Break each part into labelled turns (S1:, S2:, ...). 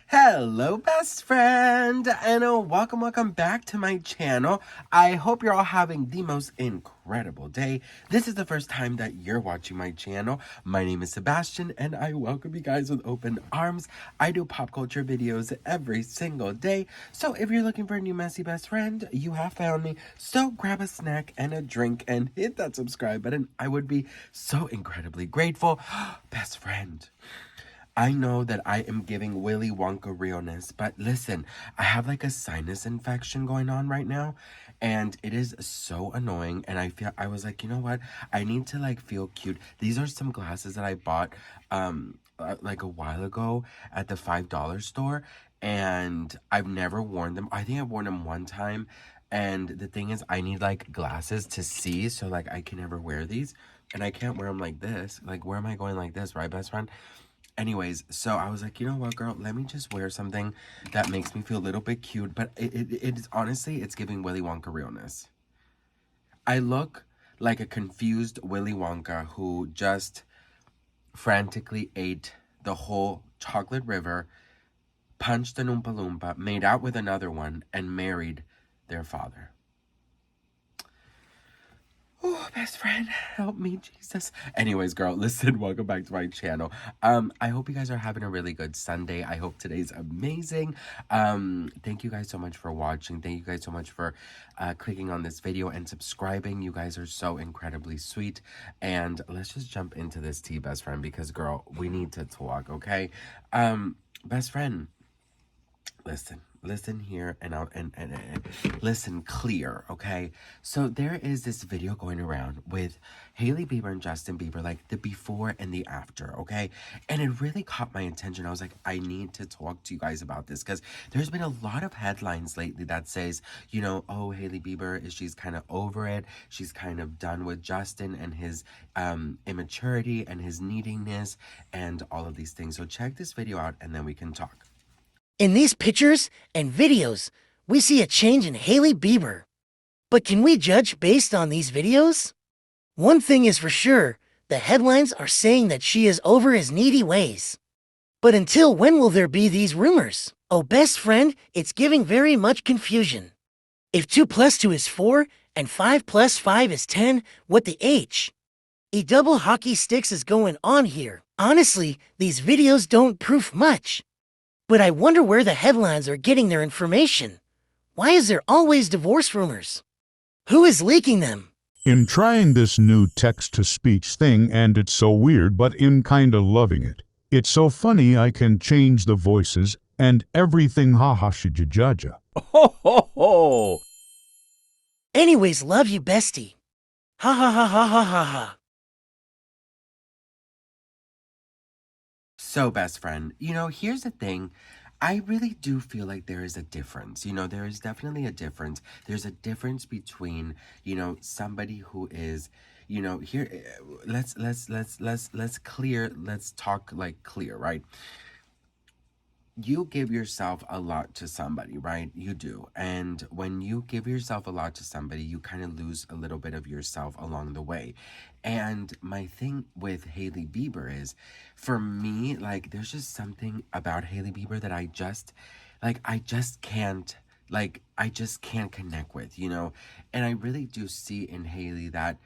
S1: Hello, best friend, and welcome back to my channel. I hope you're all having the most incredible day. This is the first time that you're watching my channel. My name is Sebastian, and I welcome you guys with open arms. I do pop culture videos every single day, so if you're looking for a new messy best friend, you have found me. So grab a snack and a drink and hit that subscribe button. I would be so incredibly grateful. Best friend, I know that I am giving Willy Wonka realness, but listen, I have like a sinus infection going on right now, and it is so annoying. And I was like, you know what? I need to like feel cute. These are some glasses that I bought like a while ago at the $5 store, and I've never worn them. I think I've worn them one time, and the thing is, I need like glasses to see, so like I can never wear these, and I can't wear them like this. Like, where am I going like this, right, best friend? Anyways, so I was like, you know what, girl, let me just wear something that makes me feel a little bit cute, but it is honestly, it's giving Willy Wonka realness. I look like a confused Willy Wonka who just frantically ate the whole chocolate river, punched an Oompa Loompa, made out with another one, and married their father. Oh, best friend, help me, Jesus. Anyways, girl, listen, welcome back to my channel. I hope you guys are having a really good Sunday. I hope today's amazing. Thank you guys so much for watching. Thank you guys so much for clicking on this video and subscribing. You guys are so incredibly sweet. And let's just jump into this tea, best friend, because, girl, we need to talk, okay? Best friend, listen here, and listen clear, okay? So there is this video going around with Hailey Bieber and Justin Bieber, like the before and the after, okay? And it really caught my attention. I was like, I need to talk to you guys about this, because there's been a lot of headlines lately that says, you know, oh, Hailey Bieber, she's kind of over it. She's kind of done with Justin and his immaturity and his neediness and all of these things. So check this video out, and then we can talk.
S2: In these pictures and videos, we see a change in Hailey Bieber. But can we judge based on these videos? One thing is for sure, the headlines are saying that she is over his needy ways. But until when will there be these rumors? Oh, best friend, it's giving very much confusion. If 2 plus 2 is 4 and 5 plus 5 is 10, what the H? A double hockey sticks is going on here. Honestly, these videos don't prove much. But I wonder where the headlines are getting their information. Why is there always divorce rumors? Who is leaking them?
S3: In trying this new text-to-speech thing, and it's so weird, but in kinda loving it. It's so funny I can change the voices and everything, haha shijajaja.
S4: Ho ho ho!
S2: Anyways, love you, bestie. Ha ha ha ha ha ha ha.
S1: So, best friend, you know, here's the thing. I really do feel like there is a difference. You know, there is definitely a difference. There's a difference between, you know, somebody who is, you know, here, let's talk like clear, right? You give yourself a lot to somebody, right? You do. And when you give yourself a lot to somebody, you kind of lose a little bit of yourself along the way. And my thing with Hailey Bieber is, for me, like, there's just something about Hailey Bieber that I just can't, I just can't connect with, you know? And I really do see in Hailey that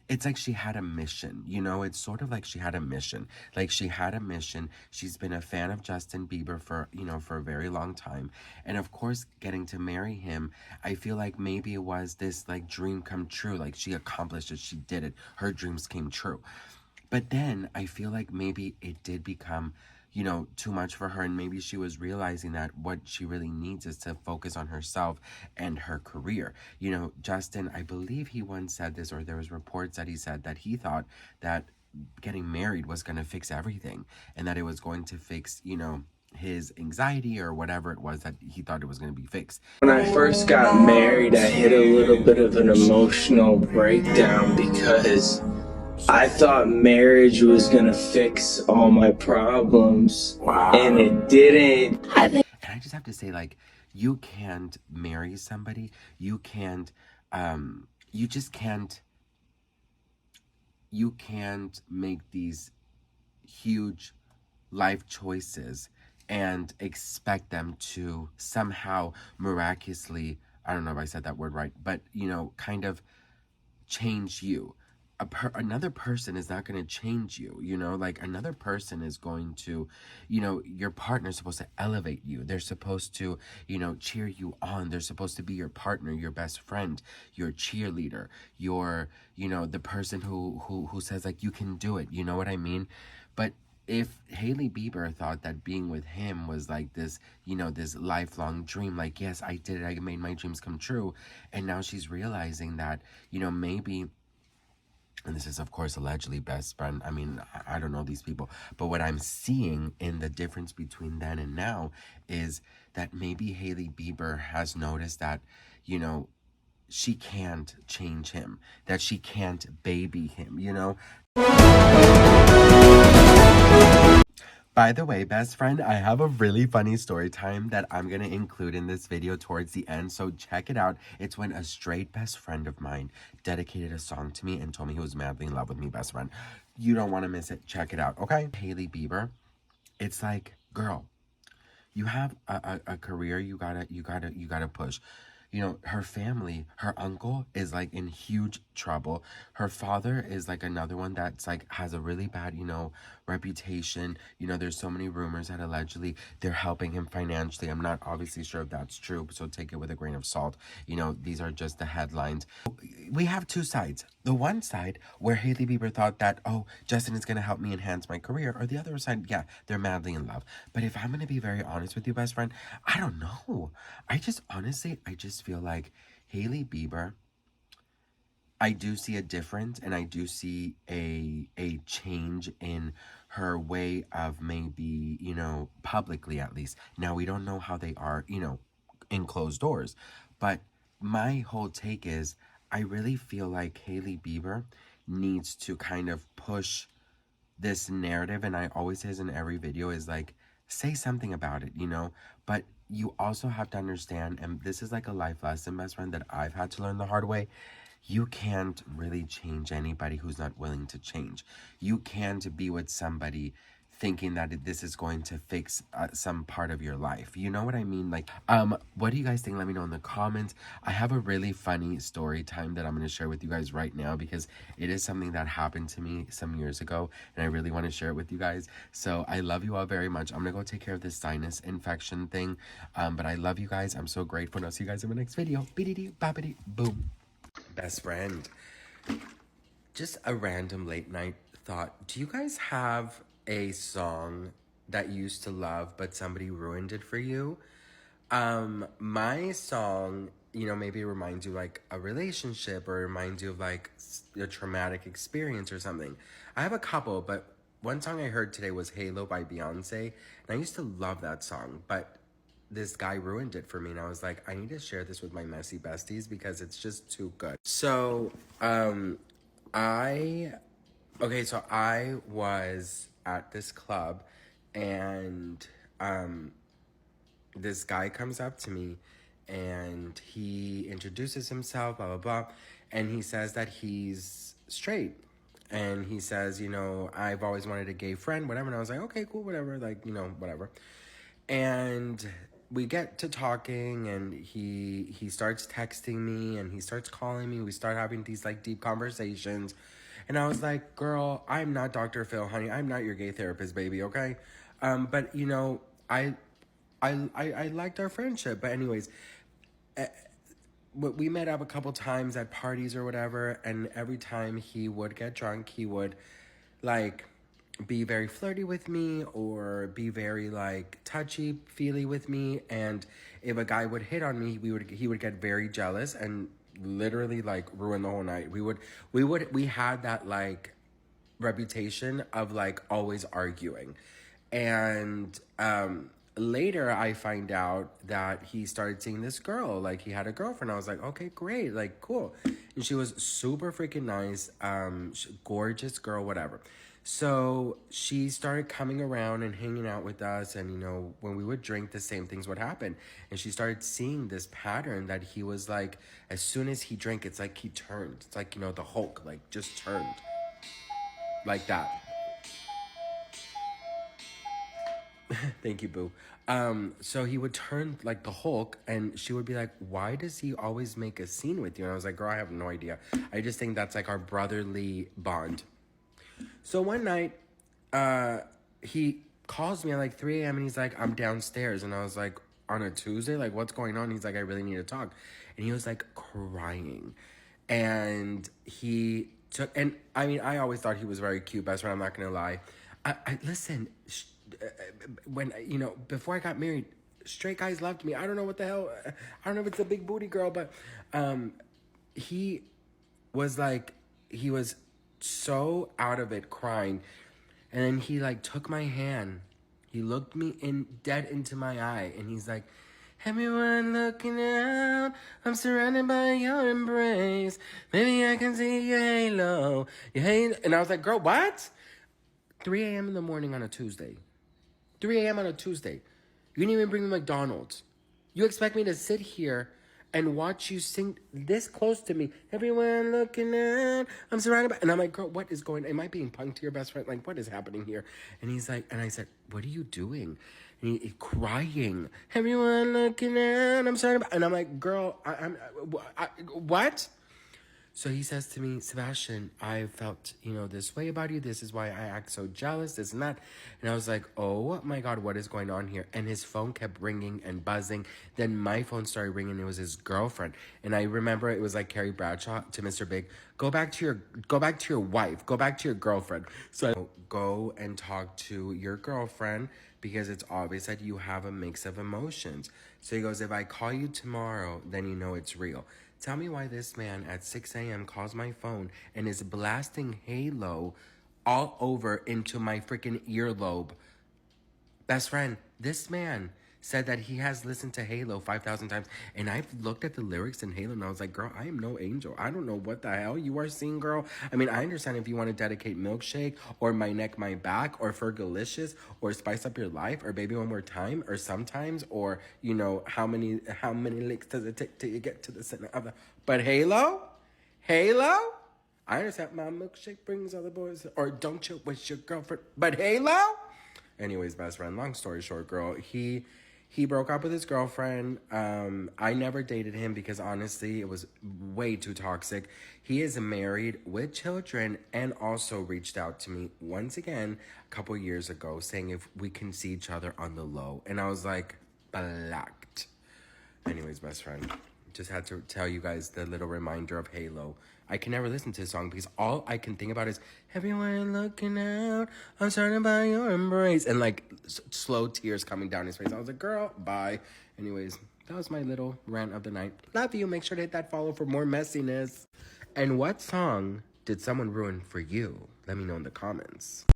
S1: it's like she had a mission, you know? It's sort of like she had a mission. Like, she had a mission. She's been a fan of Justin Bieber for, you know, for a very long time. And of course, getting to marry him, I feel like maybe it was this, like, dream come true. Like, she accomplished it. She did it. Her dreams came true. But then I feel like maybe it did become, you know, too much for her, and maybe she was realizing that what she really needs is to focus on herself and her career. You know, Justin, I believe he once said this, or there was reports that he said that he thought that getting married was going to fix everything, and that it was going to fix, you know, his anxiety or whatever it was that he thought it was going to be fixed.
S5: When I first got married, I hit a little bit of an emotional breakdown because I thought marriage was gonna fix all my problems, and it didn't.
S1: And I just have to say, like, you can't marry somebody. You can't, you just can't, you can't make these huge life choices and expect them to somehow miraculously, I don't know if I said that word right, but, you know, kind of change you. Another person is not going to change you, you know, like another person is going to, you know, your partner's supposed to elevate you. They're supposed to, you know, cheer you on. They're supposed to be your partner, your best friend, your cheerleader, your, you know, the person who says like, you can do it. You know what I mean? But if Hailey Bieber thought that being with him was like this, you know, this lifelong dream, like, yes, I did it, I made my dreams come true. And now she's realizing that, you know, maybe, and this is of course allegedly best friend, I mean, I don't know these people, but what I'm seeing in the difference between then and now is that maybe Hailey Bieber has noticed that, you know, she can't change him, that she can't baby him, you know. By the way, best friend, I have a really funny story time that I'm going to include in this video towards the end, so check it out. It's when a straight best friend of mine dedicated a song to me and told me he was madly in love with me, best friend. You don't want to miss it. Check it out, okay? Hailey Bieber, it's like, girl, you have a career, you gotta push. You know, her family, her uncle is like in huge trouble. Her father is like another one that's like has a really bad, you know, reputation. You know, there's so many rumors that allegedly they're helping him financially. I'm not obviously sure if that's true, so take it with a grain of salt. You know, these are just the headlines. We have two sides. The one side where Hailey Bieber thought that, oh, Justin is gonna help me enhance my career, or the other side, yeah, they're madly in love. But if I'm gonna be very honest with you, best friend, I don't know. I just feel like Hailey Bieber, I do see a difference, and I do see a change in her way of maybe, you know, publicly at least. Now we don't know how they are, you know, in closed doors. But my whole take is I really feel like Hailey Bieber needs to kind of push this narrative, and I always say this in every video, is like, say something about it, you know. But you also have to understand, and this is like a life lesson, best friend, that I've had to learn the hard way. You can't really change anybody who's not willing to change. You can't be with somebody thinking that this is going to fix some part of your life. You know what I mean? Like, what do you guys think? Let me know in the comments. I have a really funny story time that I'm going to share with you guys right now, because it is something that happened to me some years ago, and I really want to share it with you guys. So I love you all very much. I'm going to go take care of this sinus infection thing. But I love you guys. I'm so grateful, and I'll see you guys in my next video. Beedity, boppity, boom. Best friend, just a random late night thought. Do you guys have a song that you used to love but somebody ruined it for you? My song, you know, maybe reminds you like a relationship, or reminds you of like a traumatic experience or something. I have a couple, but one song I heard today was Halo by Beyonce, and I used to love that song, but this guy ruined it for me, and I was like, I need to share this with my messy besties because it's just too good. So, I okay, so I was at this club, and this guy comes up to me, and he introduces himself, blah blah blah, and he says that he's straight. And he says, you know, I've always wanted a gay friend, whatever. And I was like, okay, cool, whatever, like, you know, whatever. And we get to talking, and he starts texting me, and he starts calling me. We start having these like deep conversations, and I was like, girl, I'm not Dr. Phil, honey. I'm not your gay therapist, baby, okay? But you know, I liked our friendship. But anyways, we met up a couple times at parties or whatever, and every time he would get drunk, he would like be very flirty with me, or be very like touchy feely with me. And if a guy would hit on me, he would get very jealous and literally like ruin the whole night. We had that like reputation of like always arguing. And later I find out that he started seeing this girl, like he had a girlfriend. I was like, okay, great, like cool. And she was super freaking nice, gorgeous girl, whatever. So she started coming around and hanging out with us, and you know, when we would drink, the same things would happen. And she started seeing this pattern that he was like, as soon as he drank, it's like he turned. It's like, you know, the Hulk, like just turned like that. Thank you, boo. So he would turn like the Hulk, and she would be like, "Why does he always make a scene with you?" And I was like, "Girl, I have no idea. I just think that's like our brotherly bond." So one night, he calls me at like 3 a.m. and he's like, "I'm downstairs," and I was like, "On a Tuesday, like what's going on?" He's like, "I really need to talk," and he was like crying, and he took, and I mean, I always thought he was very cute, best friend. I'm not gonna lie. I listen. When before I got married, straight guys loved me. I don't know what the hell. I don't know if it's a big booty girl, but he was like, he was so out of it crying, and then he like took my hand, he looked me in dead into my eye, and he's like, "Everyone looking out, I'm surrounded by your embrace, maybe I can see your halo, your halo." And I was like, "Girl, what?" 3 a.m. in the morning on a Tuesday. 3 a.m. on a Tuesday. You didn't even bring me McDonald's. You expect me to sit here and watch you sing this close to me? "Everyone looking out, I'm surrounded by..." And I'm like, "Girl, what is going on? Am I being punked to your best friend? Like, what is happening here?" And he's like, and I said, "What are you doing?" And he's crying. "Everyone looking out, I'm surrounded by..." And I'm like, "Girl, what?" So he says to me, "Sebastian, I felt, this way about you. This is why I act so jealous, this and that." And I was like, "Oh my God, what is going on here?" And his phone kept ringing and buzzing. Then my phone started ringing. It was his girlfriend. And I remember it was like Carrie Bradshaw to Mr. Big. Go back to your wife. Go back to your girlfriend." So I go and talk to your girlfriend because it's obvious that you have a mix of emotions. So he goes, "If I call you tomorrow, then you know it's real." Tell me why this man at 6 a.m. calls my phone and is blasting Halo all over into my freaking earlobe. Best friend, this man said that he has listened to Halo 5,000 times. And I've looked at the lyrics in Halo and I was like, "Girl, I am no angel. I don't know what the hell you are seeing, girl." I mean, I understand if you want to dedicate Milkshake or My Neck, My Back or Fergalicious or Spice Up Your Life or Baby One More Time or Sometimes or, how many licks does it take till you get to the center of the... But Halo? I understand my milkshake brings all the boys, or don't you wish your girlfriend, but Halo? Anyways, best friend, long story short, girl, he broke up with his girlfriend. I never dated him because honestly, it was way too toxic. He is married with children and also reached out to me once again a couple years ago saying if we can see each other on the low. And I was like, blocked. Anyways, best friend, just had to tell you guys the little reminder of Halo. I can never listen to the song because all I can think about is "Everyone looking out, I'm surrounded by your embrace," and like slow tears coming down his face. I was like, "Girl, bye." Anyways, that was my little rant of the night. Love you. Make sure to hit that follow for more messiness. And what song did someone ruin for you? Let me know in the comments.